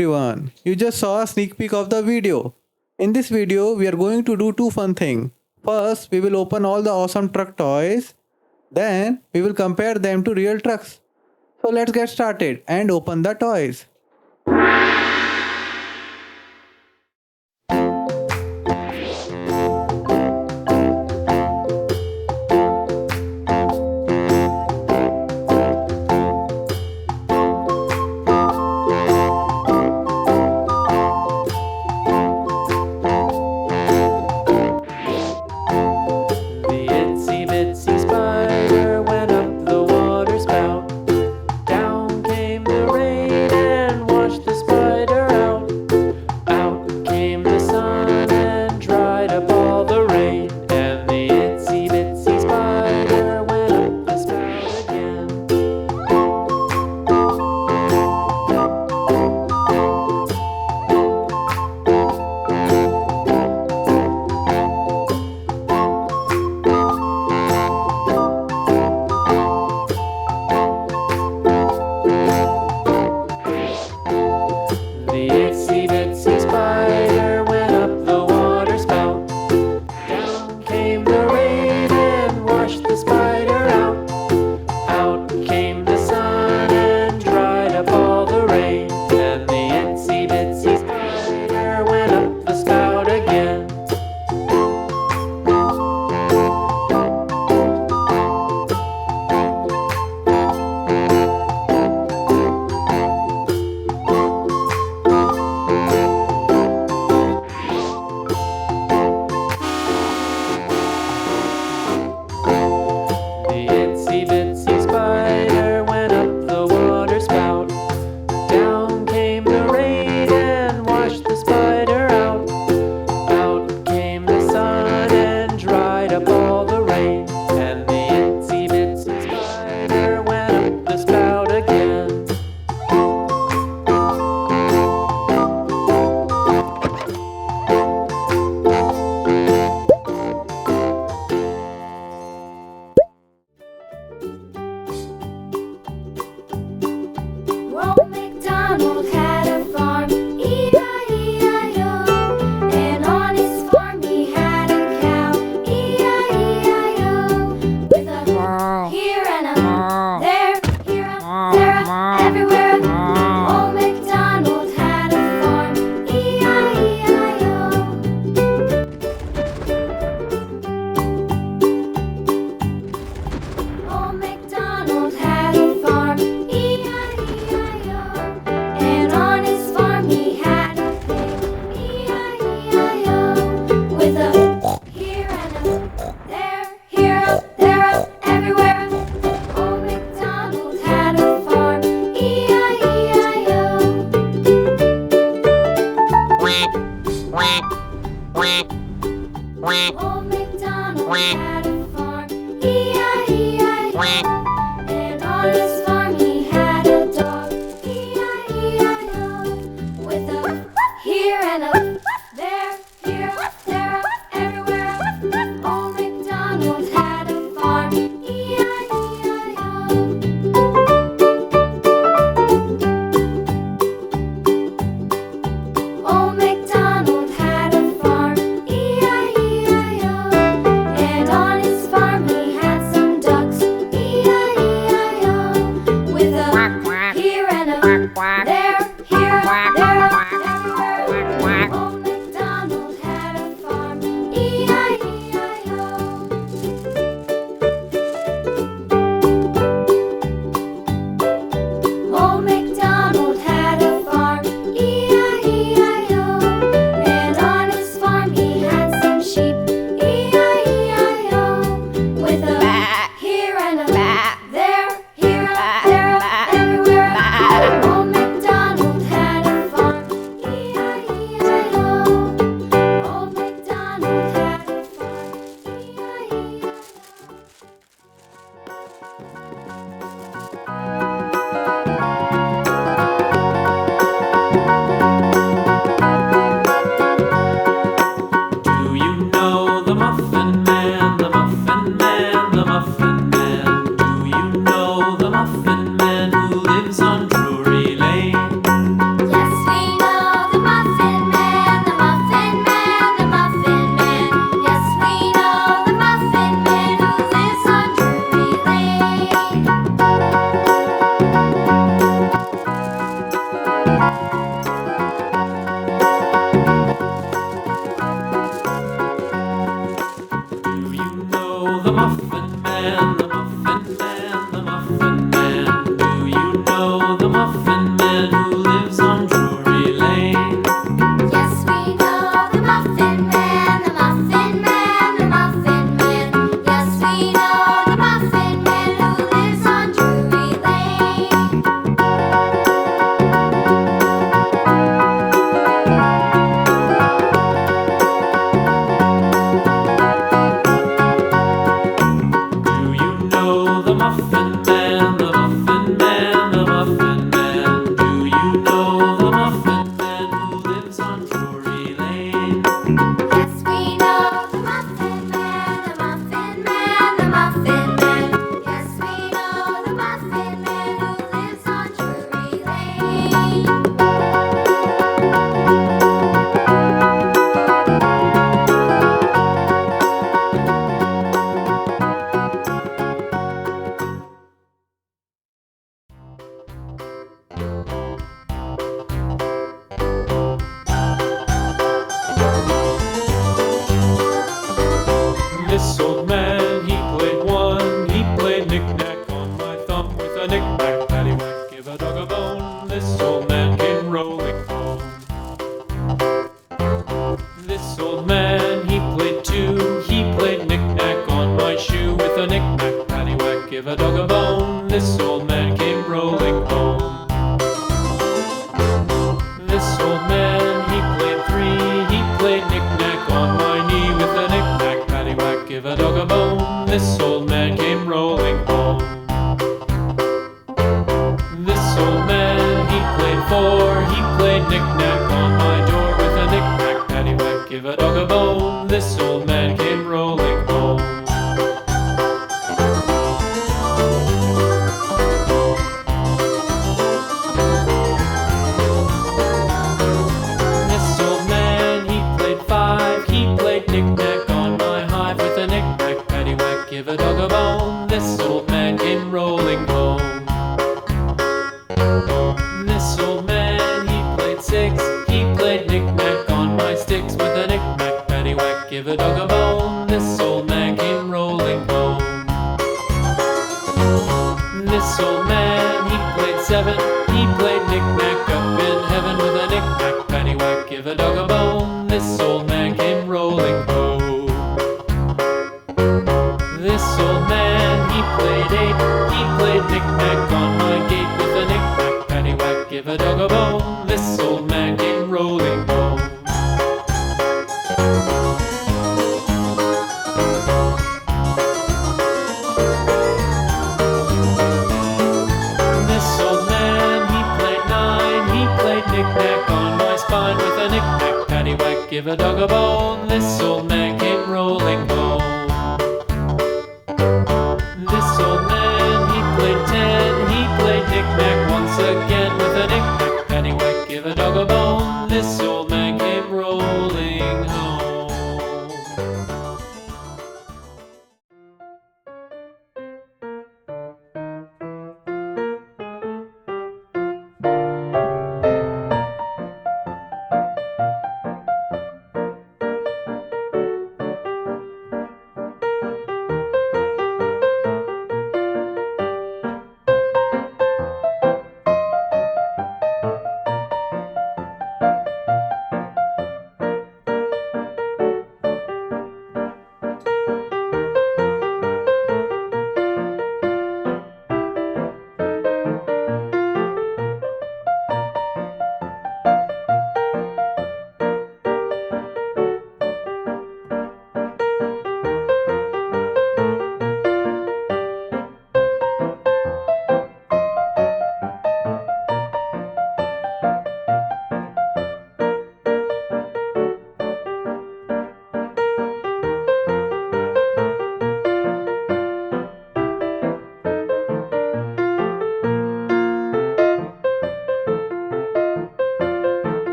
everyone, you just saw a sneak peek of the video. In this video, we are going to do two fun things. First, we will open all the awesome truck toys. Then, we will compare them to real trucks. So let's get started and open the toys. The itsy bitsy spider went up the water spout. Down came the rain and washed the spider out. Out came the sun and dried up all the rain. And the itsy bitsy spider went up the spout again. The itsy bitsy spider went up the water spout. Down came the rain and washed the spider out. Out came the sun and dried up all the rain. And the itsy bitsy spider went up the spout again. The itsy bitsy spider went up the water spout. Down came the rain and washed the spider out. Out came the sun and dried up all the rain. And the itsy bitsy spider went up the spout again. Old MacDonald had a farm, E-I-E-I-O. And on his farm he had a cow, E-I-E-I-O. With a here and a there, here a there, a everywhere. Old MacDonald had a farm, E-I-E-I-O. Old MacDonald had a farm, E-I-E-I-O. And on his farm he had a pig, E-I-E-I-O. With a here and a there, here a there, a everywhere. Old MacDonald had a farm, E-I-E-I-O. Old MacDonald had a farm, E-I-E-I-O. And on his farm he had a dog, E-I-E-I-O. With a here and a there, here, there, everywhere. Old MacDonald had a farm, E-I-E-I-O. Old MacDonald had a farm, E-I-E-I-O. And on his farm he had some ducks, E-I-E-I-O. bone. This old man came rolling home. This old man, he played five. He played knick-knack on my hive with a knick-knack, paddywhack, give a dog a bone. This old man came rolling home. This old man, he played six. He played knick-knack on my sticks with a knick-knack, paddywhack, give a dog a bone. This old man came rolling home. This old man, he played seven. He played knick-knack up in heaven with a knick-knack, paddywhack, give a dog a bone. This old man came rolling home. This old man, he played eight. He played knick-knack on my gate with a knick-knack, paddywhack, give a dog a bone. This old man came rolling home. This old man, he played nine. He played knick-knack on my spine with a knick-knack, paddywhack, give a dog a bone. This old man